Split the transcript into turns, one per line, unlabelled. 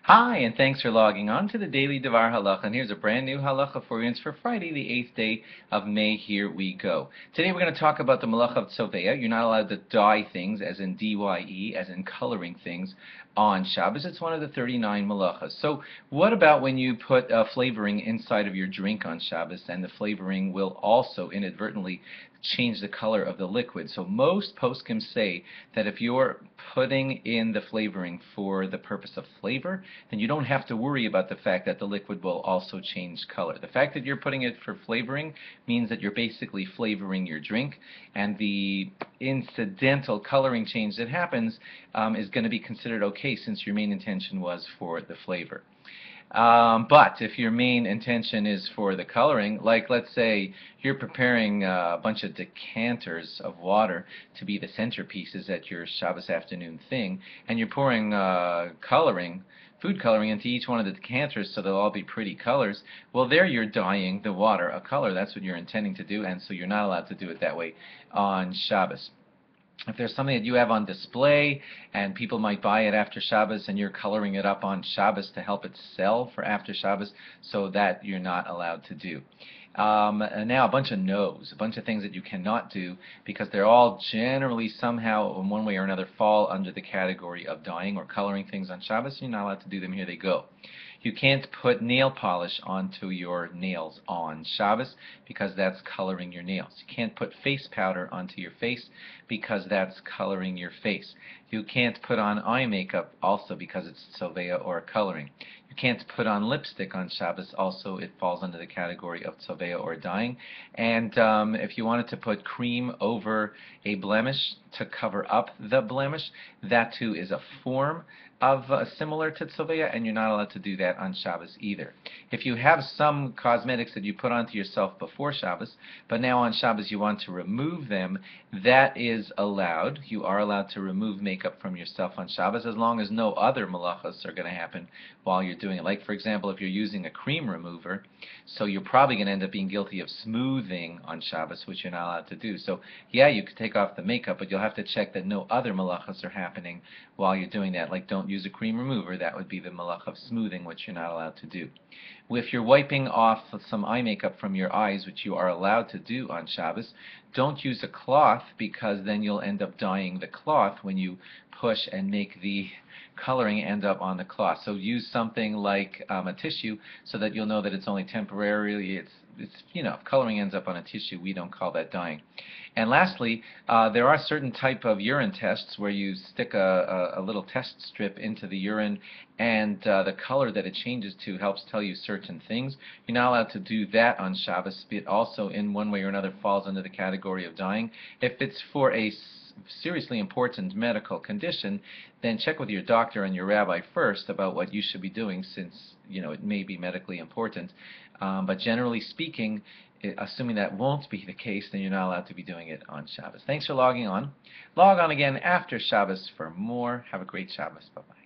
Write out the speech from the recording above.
Hi, and thanks for logging on to the Daily DVAR halacha. And here's a brand new halacha for you. It's for Friday, the 8th day of May. Here we go. Today we're going to talk about the malacha of tzoveya. You're not allowed to dye things, as in dye, as in coloring things, on Shabbos. It's one of the 39 malachas. So what about when you put flavoring inside of your drink on Shabbos, and the flavoring will also inadvertently change the color of the liquid? So most poskim say that if you're putting in the flavoring for the purpose of flavor, then you don't have to worry about the fact that the liquid will also change color. The fact that you're putting it for flavoring means that you're basically flavoring your drink, and the incidental coloring change that happens is going to be considered okay, since your main intention was for the flavor. But if your main intention is for the coloring, like let's say you're preparing a bunch of decanters of water to be the centerpieces at your Shabbos afternoon thing, and you're pouring food coloring into each one of the decanters so they'll all be pretty colors, well, there you're dyeing the water a color. That's what you're intending to do, and so you're not allowed to do it that way on Shabbos. If there's something that you have on display and people might buy it after Shabbos, and you're coloring it up on Shabbos to help it sell for after Shabbos, so that you're not allowed to do. And now a bunch of no's, a bunch of things that you cannot do, because they're all generally somehow in one way or another fall under the category of dyeing or coloring things on Shabbos. You're not allowed to do them. Here they go. You can't put nail polish onto your nails on Shabbos, because that's coloring your nails. You can't put face powder onto your face, because that's coloring your face. You can't put on eye makeup also, because it's tzoveya or coloring. You can't put on lipstick on Shabbos. Also, it falls under the category of tzoveya or dyeing. And if you wanted to put cream over a blemish to cover up the blemish, that too is a form of similar to tzoveya, and you're not allowed to do that on Shabbos either. If you have some cosmetics that you put onto yourself before Shabbos, but now on Shabbos you want to remove them, that is allowed. You are allowed to remove makeup from yourself on Shabbos, as long as no other malachas are going to happen while you're doing it. Like, for example, if you're using a cream remover, so you're probably going to end up being guilty of smoothing on Shabbos, which you're not allowed to do. So yeah, you could take off the makeup, but you'll have to check that no other malachas are happening while you're doing that. Like, don't use a cream remover. That would be the malach of smoothing, which you're not allowed to do. If you're wiping off some eye makeup from your eyes, which you are allowed to do on Shabbos, don't use a cloth, because then you'll end up dyeing the cloth when you push and make the coloring end up on the cloth. So use something like a tissue, so that you'll know that it's only temporarily. If coloring ends up on a tissue, we don't call that dyeing. And lastly, there are certain type of urine tests where you stick a little test strip into the urine, and the color that it changes to helps tell you certain things. You're not allowed to do that on Shabbos. It also, in one way or another, falls under the category of dyeing. If it's for a seriously important medical condition, then check with your doctor and your rabbi first about what you should be doing, since it may be medically important. But generally speaking, assuming that won't be the case, then you're not allowed to be doing it on Shabbos. Thanks for logging on. Log on again after Shabbos for more. Have a great Shabbos. Bye-bye.